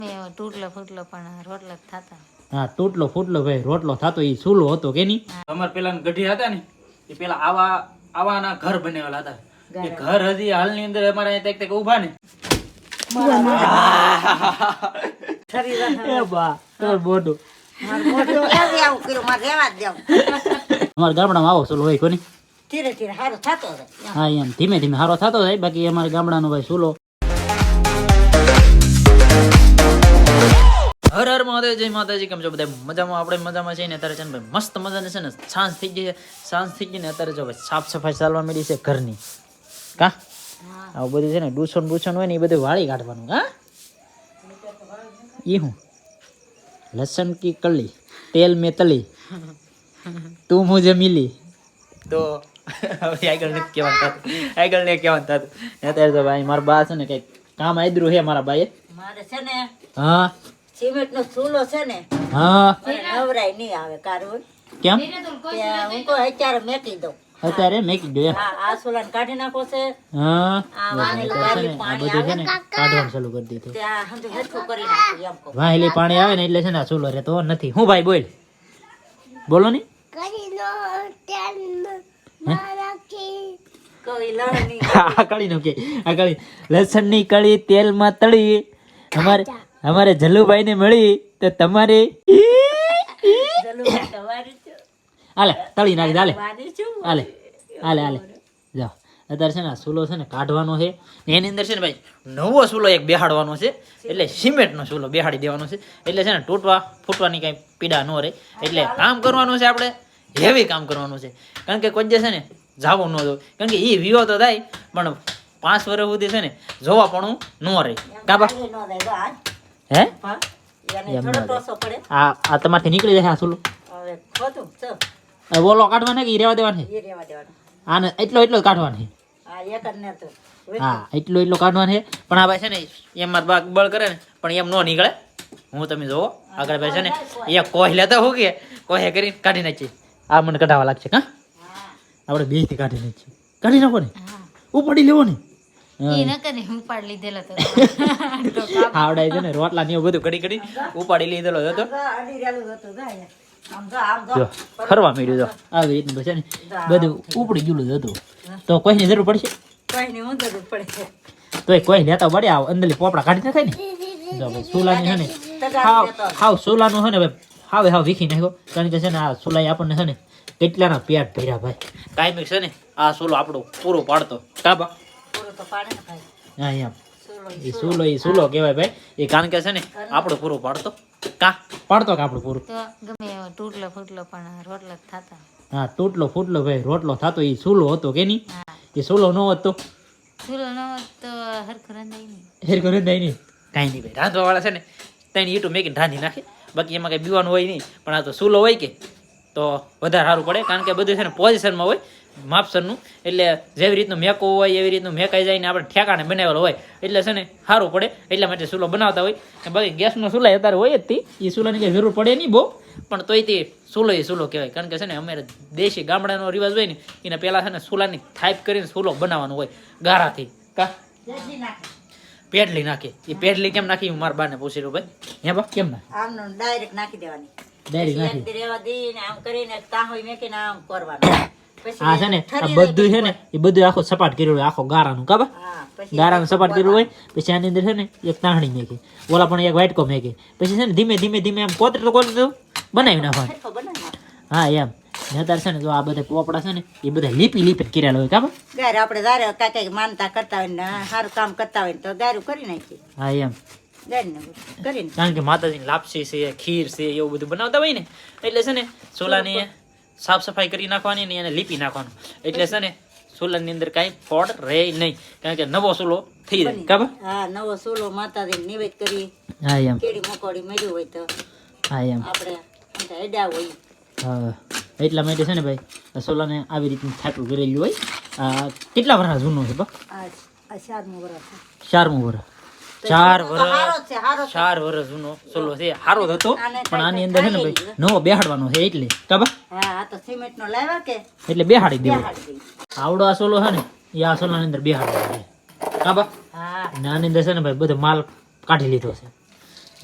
તૂટલો ફૂટલો પણ રોટલો થતા. હા, તૂટલો ફૂટલો ભાઈ રોટલો થતો એ ચૂલો હતો કે નહીં? અમારે પેલા ગઢી હતા ને એ પેલા આવાના ઘર બનાવેલા હતા. એ ઘર હજી હાલની અંદર અમારે અહીંયા તક ઉભા ને અમારા ગામડામાં આવો ચૂલો હોય કોની ધીરે ધીરે સારો થતો જાય. હા, એમ ધીમે ધીમે સારો થતો જાય. બાકી અમારા ગામડાનો ભાઈ ચૂલો. હર હર મહાદેવ, જય માતાજી. કેમ છો બધા? મજામાં? આપણે મજામાં છીએ ને. અત્યારે છે ને ભાઈ મસ્ત મજાની છે ને સાંજ થઈ ગઈ છે. સાંજ થઈ ગઈ ને અત્યારે જો ભાઈ સાફ સફાઈ ચાલવા માંડી છે ઘરની. કા આવું બધું છે ને ડૂસણ બૂસણ હોય ને એ બધું વાળી કાઢવાનું. હા, એ હું લસણ કી કલી તેલ મેં તલી તું મુझे મિલી તો આગળ ને કહેવાનું થતું. અત્યારે તો ભાઈ મારા બા છે ને કઈક કામ આદરું છે મારા બાએ. મારે છે ને હા સિમેન્ટ નો ચૂલો છે ને, હા નવરાય નહીં આવે કારણ કેમ હું તો અત્યારે મેકી દઉં. અત્યારે મેકી દો. આ ચૂલા કાઢી નાખો છે. હા આ વાનેલું વારેલું પાણી બધું છે આવે ને કાઢવાનું ચાલુ કરી દીધું. ત્યાં હંધુ હેઠું કરી નાખ્યું એમ કહું. વાહેલી પાણી આવે ને એટલે છે ને આ ચૂલો રહેતો નથી. હું ભાઈ બોલો ને. કોઈ લણ નહીં. આ કળી નું કે આ કળી લસણ ની કળી તેલમાં તળી અમારે જલ્લુભાઈ ને મળી તો તમારે જલુભાઈ તમારી છે. હાલે તળી નાખી હાલે મારી છું. હાલે જાઓ. અત્યારે છે ને ચૂલો છે ને કાઢવાનો છે. એની અંદર છે ને ભાઈ નવો ચૂલો એક બેહાડવાનો છે. એટલે સિમેન્ટનો ચૂલો બેહાડી દેવાનો છે. એટલે છે ને તૂટવા ફૂટવાની કઈ પીડા ન રહે. એટલે કામ કરવાનું છે આપણે, હેવી કામ કરવાનું છે. કારણ કે કોઈ જે છે ને જાવું ન દો. કારણ કે એ વિવો તો થાય પણ 5 વર્ષ સુધી છે ને જોવા પણ ન રહે. કાબા નો દે તો આજ. હે હા એને એમ થોડો ન દે. ટોસો પડે. આ તમારથી નીકળી જશે આ ચૂલો. હવે ખોટું તો ઓલો કાઢવાનો કે ઈ રહેવા દેવાનો છે? એ રહેવા દેવાનું. આને એટલો કાઢવાનો છે. આ એક જ ને તો હા, એટલો કાઢવાનો છે. પણ આ ભાઈ છે ને એમ માર બાગ બળ કરે ને પણ એમ નો નીકળે. હું તમે જોવો આગળ ભાઈ છે ને એ કોઈ લેતા હું કે કોઈ કરીને કાઢી નાખી. આ મને કઢાવા લાગશે. હા, આપણે બે થી કાઢી નાખીએ. કાઢી નાખો ને, ઉપાડી લેવો ને. ઈ ન કરે ઉપાડ લીધેલો તો આવડાય છે ને રોટલા ને એવું બધું ઘડી ઉપાડી લીધેલો હતો. અડી રેલું હતું ગાય. આમ જો જો ફરવા મળ્યું. જો આવી રીતનું છે ને બધું ઉપડી ગયેલું હતું. તો કોઈની જરૂર પડશે કોઈ ની હું જરૂર પડે. તો કોઈ લેતા પડે. આવ અંદરલી પોપડા કાઢી નાખાય ને. જો ભાઈ સુલાની છે ને હાવ સુલાનું છે ને ભાઈ હાવ વીખી નાખ્યો. કારણ કે છે ને આ સુલાઈ આપણને છે ને કેટલાના પેટ ભર્યા ભાઈ. કાયમિક છે ને આ સુલો આપણો પૂરો પાડતો. કાબા પૂરું તો પાડે ને ભાઈ. હા એમ સુલો એ સુલો કહેવાય ભાઈ. એ કારણ કે છે ને આપણો પૂરો પાડતો. પાડતો કે આપણું પૂરું. તો ગમે એવો તૂટલો ફૂટલો પણ રોટલો થતા. હા, તૂટલો ફૂટલો ભાઈ રોટલો થતો એ ચૂલો હતો કે નહીં? એ ચૂલો ન હતો ચૂલો ન હોત તો હરખું રંધાય નહીં. હેર કરે દઈ નહીં. કાંઈ નહીં ભાઈ, રાંધવા વાળા છે ને તઈને ઈટું મેકીને રાંધી નાખે. બાકી એમાં કંઈ બીવાનું હોય નહીં. પણ આ તો ચૂલો હોય કે તો વધારે સારું પડે. કારણ કે બધું છે ને પોઝિશનમાં હોય માપસરનું. એટલે જેવી રીતનું મેકવું હોય એવી રીતનું મેકાઈ જાય ને આપણે ઠેકાણે બનાવેલો હોય એટલે છે ને સારું પડે. એટલા માટે ચૂલો બનાવતા હોય. બાકી ગેસનો ચૂલા અત્યારે હોય જ તે એ ચૂલાની કંઈ જરૂર પડે નહીં બહુ. પણ તોય તે ચૂલો એ ચૂલો કહેવાય. કારણ કે છે ને અમારે દેશી ગામડાનો રિવાજ હોય ને એને પહેલાં છે ને ચૂલાની થાપ કરીને ચૂલો બનાવવાનો હોય ગારાથી. પેડલી નાખે. એ પેડલી કેમ નાખી હું મારા બાને પૂછી રહ્યો ભાઈ. હે બા કેમ નાખી? આમનો ડાયરેક્ટ નાખી દેવાની. ડાયરેક્ટ નાખી. એક રેવા દઈને આમ કરીને તાહોઈ મેકીને આમ કરવાનું. આ છે ને આ બધું છે ને એ બધું આખો સપાટ કર્યું હોય. આખો ગારાનું કાબા હા પછી ગારાનું સપાટ કર્યું હોય. પછી આની અંદર છે ને એક તાહણી મેકી, ઓલા પણ એક વાટકો મેકી. પછી છે ને ધીમે ધીમે આમ કોતરે બનાવી નાખવાનું. હરખો બનાવી. હા એમ. અત્યારે છે ને જો આ બધા પોપડા છે ને એ બધા લીપી કરેલા હોય કાબા. ગારે આપણે ગારે કાંઈ માનતા કરતા હોય ને સારું કામ કરતા હોય ને તો ગારું કરી નાખીએ. હા એમ. ગારીને કરીને કારણ કે માતાજીની લાપસી છે, ખીર છે, એવું બધું બનાવતા હોય ને એટલે છે ને ચૂલાની સાફ સફાઈ કરી નાખવાની ને એને લીપી નાખવાનું. એટલે છે ને ચૂલાની અંદર કાંઈ ફોડ રહે નહીં. કારણ કે નવો ચૂલો થઈ જાય કાબા. હા નવો ચૂલો માતાજીને નિવેદ કરી. હા એમ. કેડી મકોડી મળ્યું હોય તો હા એમ. આપણે એડા હોય. હા એટલા માટે છે ને ભાઈ આ ચૂલાને આવી રીતનું થાટું કરેલું હોય. આ કેટલા વર્ષ જૂનું છે બા? આ 4મું વર્ષ. 4મું વર્ષ. 4 વર્ષ જૂનો ચૂલો છે. સારો જ હતો પણ આની અંદર છે ને ભાઈ નવો બેહાડવાનો છે એટલે કાબા. હા આ તો સિમેન્ટ નો લાવ્યા કે એટલે બેહાડી દેવો. બેહાડી દઈ. આવડો આ ચૂલો છે ને એ આ ચૂલાની અંદર બેહાડવાનો છે કાબા. હા અને આની અંદર છે ને ભાઈ બધો માલ કાઢી લીધો છે.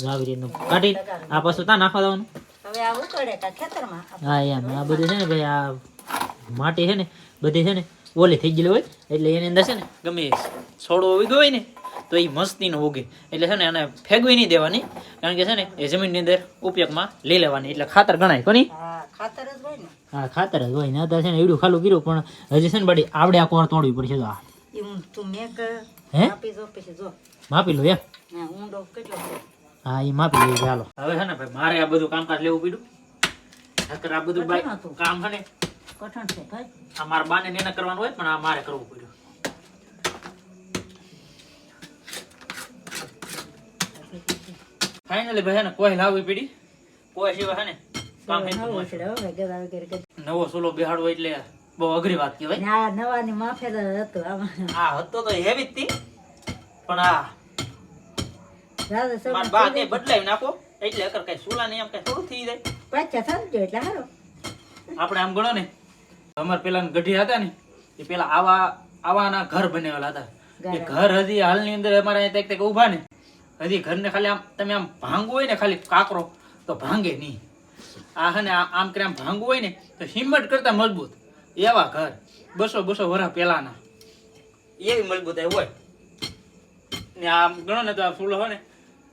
આવી રીતનું કાઢી આ પાછું ત્યાં નાખવા દેવાનું. હવે આ ઉકળે કા ખેતરમાં હા એમ આ બધું છે ને ભાઈ આ માટી છે ને બધી છે ને ઓલી થઈ ગયેલી હોય એટલે એની અંદર છે ને ગમે એ છોડવો ઉગ્યો હોય ને તો એ મસ્તીનો ઉગે એટલે છે ને એને ફેંકવી નહીં દેવાની કારણ કે છે ને એ જમીનની અંદર ઉપયોગમાં લઈ લેવાની એટલે ખાતર ગણાય કોની. હા ખાતર જ હોય ને હા ખાતર જ હોય ને અત્યારે છે ને એવડું ખાલું કર્યું પણ હજી છે ને બાડી આવડે આ કોર તોડવી પડશે. તો આ ઈ હું તું મેક હે આપી જો પછી જો માપી લો એમ. હા ઊંડો કેટલો છે હા એ માપી લઈએ ચાલો. હવે છે ને ભાઈ મારે આ બધું કામકાજ લેવું પડ્યું નકર આ બધું ભાઈ કામ છે ને કઠણ છે ભાઈ આ મારા બાને એને કરવાનું હોય પણ આ મારે કરવું પડ્યું. ફાઇનલી ભાઈ ને કોઈ લાવવી પડી કોઈ સિવાય છે ને કામ નવો હેતું છે હવે ગદા વગેરે નવો ચૂલો બેહાડવો એટલે બહુ અઘરી વાત કહેવાય. ના નવાની માફે જ હતું આમાં આ હતો તો હેવી જ હતી પણ આ રાજા સબ મારા બા કે બદલાવી નાખો એટલે અગર કઈ ચૂલા નહીં આમ કઈ થોડું થઈ જાય. પાછા સમજો એટલે હારો આપણે આમ ગણો ને અમારે પેલા ગઢિયા હતા ને એ પેલા આવાના ઘર બનાવેલા હતા. એ ઘર હજી હાલની અંદર અમારે અહીંયા તક ઉભા ને હજી ઘરને ખાલી આમ તમે આમ ભાંગવું હોય ને ખાલી કાકરો તો ભાંગે નહીં. આ હે ને આમ કરે આમ ભાંગવું હોય ને તો હિંમત કરતા મજબૂત એવા ઘર 200 વર્ષ પહેલાના એવી મજબૂતાઈ હોય ને આમ ગણો ને તો આ ફૂલો હોય ને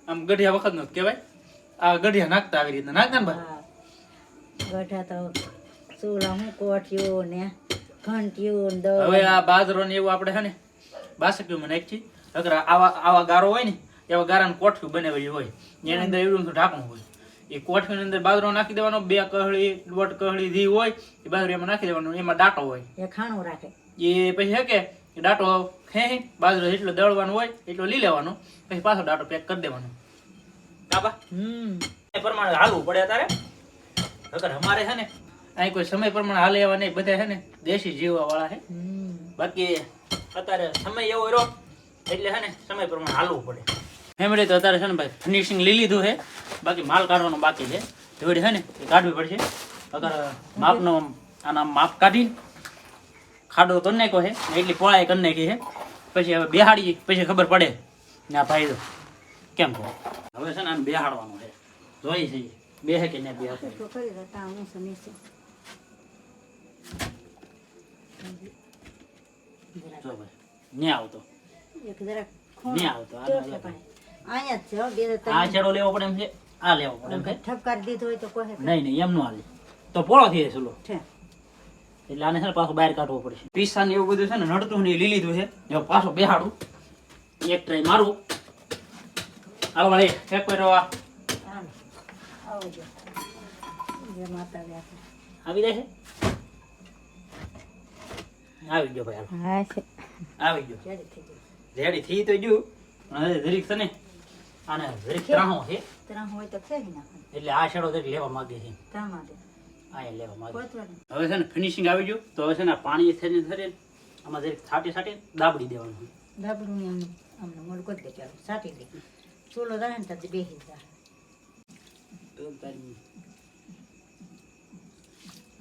આમ ગઢિયા વખત નો કહેવાય. આ ગઢિયા નાખતા આવી રીતના નાખતા ને ભાઈ. ગઠા તો ચૂલા હું કોઠ્યું ને ઘંટિયું ને હવે આ બાજરો ને એવું આપણે છે ને 62 માં નાખી અગર આવા ગારો હોય ને એવા ગારાનું કોઠું બનાવેલી હોય એની અંદર એવડું ઢાંકણું હોય. એ કોઠીની અંદર બાજરો નાખી દેવાનો 2 કહળી 1.5 કહળી ધી હોય એ બાજરો એમાં નાખી દેવાનો. એમાં ડાટો હોય એ ખાણું રાખે એ પછી હે કે ડાટો ખેંચી બાજરો જેટલો દળવાનું હોય એટલો લઈ લેવાનો પછી પાછો ડાટો પેક કરી દેવાનો. કાબા એ પ્રમાણે હાલવું પડે અત્યારે. અગર અમારે છે ને અહીં કોઈ સમય પ્રમાણે હાલે એવા નહીં બધા છે ને દેશી જીવવા વાળા છે. બાકી અત્યારે સમય એવો રહ્યો એટલે છે ને સમય પ્રમાણે હાલવું પડે. ફેમિલી તો અત્યારે છે ને ભાઈ ફિનિશિંગ લઈ લીધું છે બાકી માલ કાઢવાનો બાકી છે. જોડી છે ને એ કાઢવી પડશે. અગર માપનો આના માપ કાઢી ખાડો કરી નાખ્યો છે ને એટલી પોળાઈ કરી નાખી છે પછી હવે બેહાડી પછી ખબર પડે ને આ ભાઈ તો કેમ કહો. હવે છે ને આને બેહાડવાનું છે જોઈ છે બેહે કે નહીં બેહે. તો કરી દેતા હું સમીસે જો ભાઈ નહીં આવતો એક જરા નહીં આવતો. અહીંયા જ છે હો બે આ છેડો લેવો પડે એમ છે આ લેવો પડે એમ છે. ઠપકાર દીધો હોય તો કોઈ નહીં એમ નો હાલે તો પોળો થઈ જાય ચૂલો છે એટલે આને છે ને પાછું બહાર કાઢવો પડશે. પીસા ને એવું બધું છે ને નડતું ને લઈ લીધું છે. હવે પાછો બેહાડું એક ટ્રાય મારું. હાલો ભાઈ એક કોઈ રવા આવજો જે માતા વ્યાપે આવી જાય છે. આવી ગયો ભાઈ હાલો હા છે આવી ગયો રેડી થઈ ગયું રેડી થઈ તો ગયું પણ હવે જરીક છે ને આને જરીક ત્રાહો છે તરા હોય તો ખેડી નાખો એટલે આ છેડો જરીક લેવા માંગે છે. તા માટે અહીંયા લેવા માંગે. કોતવાનું હવે છે ને ફિનિશિંગ આવી ગયું તો હવે છે ને પાણી થઈને થઈને આમાં જરીક છાંટી દાબડી દેવાનું. ડાબરું ને આમને મોડું કરી દે ચાલો સાટી દે ચૂલો રહે ને તો બેસી જાય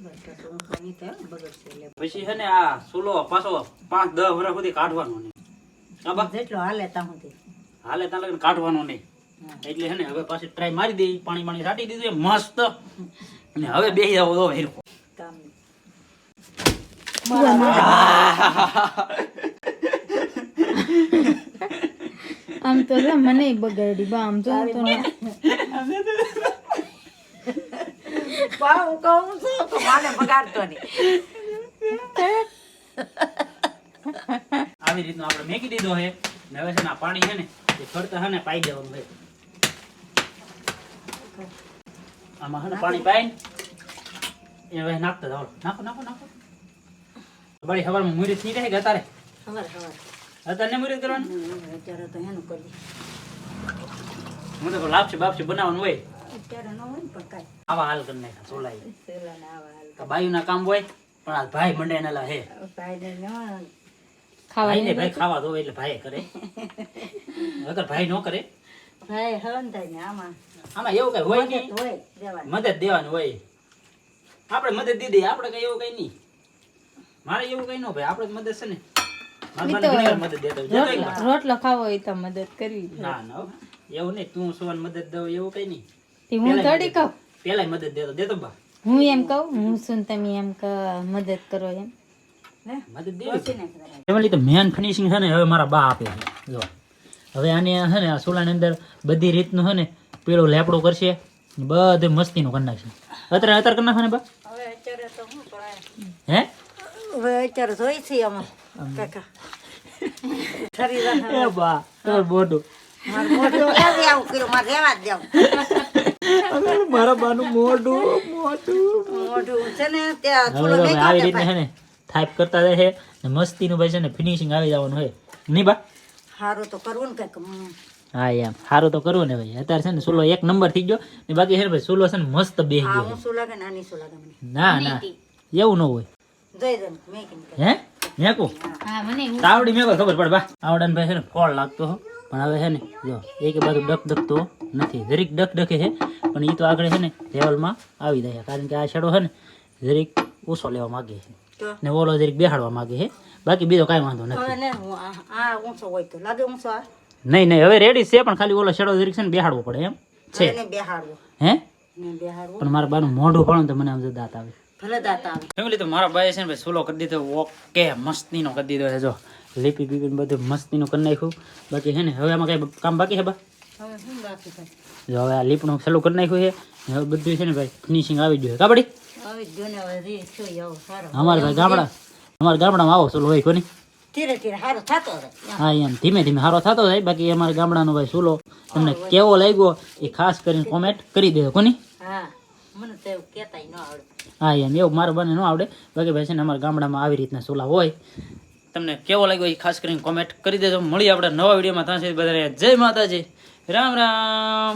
બસ તો પાણી તો બગડશે એટલે પછી છે ને આ ચૂલો પાછો 5-10 વર્ષ સુધી કાઢવાનો નહીં. હા બા જેટલો હાલે ત્યાં સુધી હાલે ત્યાં લગન કાઢવાનો નહીં. એટલે છે ને હવે પાછી ટ્રાય મારી દે પાણી છાંટી દીધું એ મસ્ત અને હવે બેસી જાવ તો હેરકો કામ આમ તો મને બગાડી બા આમ તો પાવ કહું છું તો માને બગાડતો નહીં આવી રીતનું આપણે મેકી દીધો છે ને હવે છે ને આ પાણી છે ને એ ફરતા છે ને પાઈ દેવાનું છે. આમાં છે ને પાણી પાઈ એ હવે નાખતા જાવ. નાખો બળી હવારમાં મુરી થઈ રહે કે અત્યારે અત્યારે મુરી કરવાની. અત્યારે તો એનું કરીએ હું તો લાપસી બાપસી બનાવવાનું હોય અત્યારે ન હોય ને પણ કાંઈ આવા હાલ કરી નાખ્યા સોલાઈ. સેલાને આવા હાલ બાયુના કામ હોય પણ આ ભાઈ મંડે નાલા હે ભાઈને ન ભાઈ ને ભાઈ ખાવા દો એટલે ભાઈ કરે અગર ભાઈ નો કરે ભાઈ હવન થાય ને આમાં આમાં એવું કઈ હોય નહીં. હોય દેવાનું મદદ દેવાની હોય. આપણે મદદ દીધી આપણે કઈ એવું કઈ નહીં. મારે એવું કઈ ન ભાઈ આપણે મદદ છે ને મારા બાને ઘણી વાર મદદ દેતા હોય. રોટલો ખાવો હોય તો મદદ કરવી ના ના એવું નહીં તું સુવાન મદદ દઉં એવું કઈ નહીં તે હું થોડી કહું પેલા મદદ દેતો બા હું એમ કહું હું શું ને તમે એમ મદદ કરો એમ ને મદદ ઓછી દે નાખ જરા. ફેમિલી તો મેન ફિનિશિંગ છે ને હવે મારા બા આપે છે જો હવે આને છે ને આ સોલાની અંદર બધી રીતનું છે ને પેલું લેપડું કરશે બધું મસ્તીનું કરી નાખશે અત્યારે કરી નાખો ને બા હવે અત્યારે તો શું કરાય હે હવે અત્યારે જોઈ છે આમાં કાકા શરીર એ બા તમારું મોઢું મારું મોઢું ક્યાંથી આવું કર્યું મારે રહેવા જ જાઉં મારા બાનું મોઢું મોઢું છે ને ત્યાં હવે ચૂલો તો મેક્યો આવી તે રીતના છે ને થાઈપ કરતા રહે છે ને મસ્તીનું ભાઈ છે ને ફિનિશિંગ આવી જવાનું હોય નહીં બા સારું તો કરવું ને કંઈક હા એમ સારું તો કરવું ને ભાઈ અત્યારે છે ને સુલો એક નંબર થઈ ગયો ને બાકી છે ને ભાઈ સુલો છે ને મસ્ત બેસી આ ગયો હું શું લાગે ને આની શું લાગે મને ના ના એવું ન હોય જોઈ દે મેં કેમ હે મેકું હા મને તાવડી મેકો ખબર પડે બા આવડાને ભાઈ છે ને ફળ લાગતો હો પણ હવે છે ને જો એક બાજુ ડકતો નથી જરીક ડકે છે પણ એ તો આગળ છે ને લેવલમાં આવી જાય કારણ કે આ છેડો છે ને જરીક ઓછો લેવા માગે છે તો ને ઓલો જરીક બેહાડવા માગે છે બાકી બીજો કાંઈ વાંધો નથી હવે ને હું આ ઊંચો હોય તો લાગે ઊંચો આ નહીં હવે રેડી છે પણ ખાલી ઓલો છેડો જરીક છે ને બેહાડવો પડે એમ છે એને બેહાડવો હે ને બેહાડવો પણ મારા બાનું મોઢું પણ તો મને આમ દાંત આવે ભલે દાંત આવે ફેમિલી તો મારા ભાઈ છે ને ભાઈ સુલો કરી દીધો ઓકે મસ્તીનો કરી દીધો છે જો લીપી બીપી બધું મસ્તીનું કરી નાખ્યું બાકી છે ને હવે આમાં કઈ કામ બાકી છે બા હવે શું બાકી થાય જો હવે આ લીપનું ચાલુ કરી નાખ્યું છે ને હવે બધું છે ને ભાઈ ફિનિશિંગ આવી ગયું છે કાબડી હવે જોને હવે રીત શું આવો સારો અમારા ગામડામાં આવો સુલો હોય કોની ધીરે ધીરે સારો થતો રહે હા એમ ધીમે ધીમે સારો થતો જાય બાકી અમારા ગામડાનો ભાઈ સુલો તમને કેવો લાગ્યો એ ખાસ કરીને કોમેન્ટ કરી દેજો કોની હા મને તો એવું કહેતાય ન આવડે હા એમ એવું મારું બને ન આવડે બાકી ભાઈ છે ને અમારા ગામડામાં આવી રીતના સુલા હોય તમને કેવો લાગ્યો એ ખાસ કરીને કોમેન્ટ કરી દેજો મળી આપણે નવા વિડીયોમાં ત્યાં સુધી બધાને જય માતાજી રામ રામ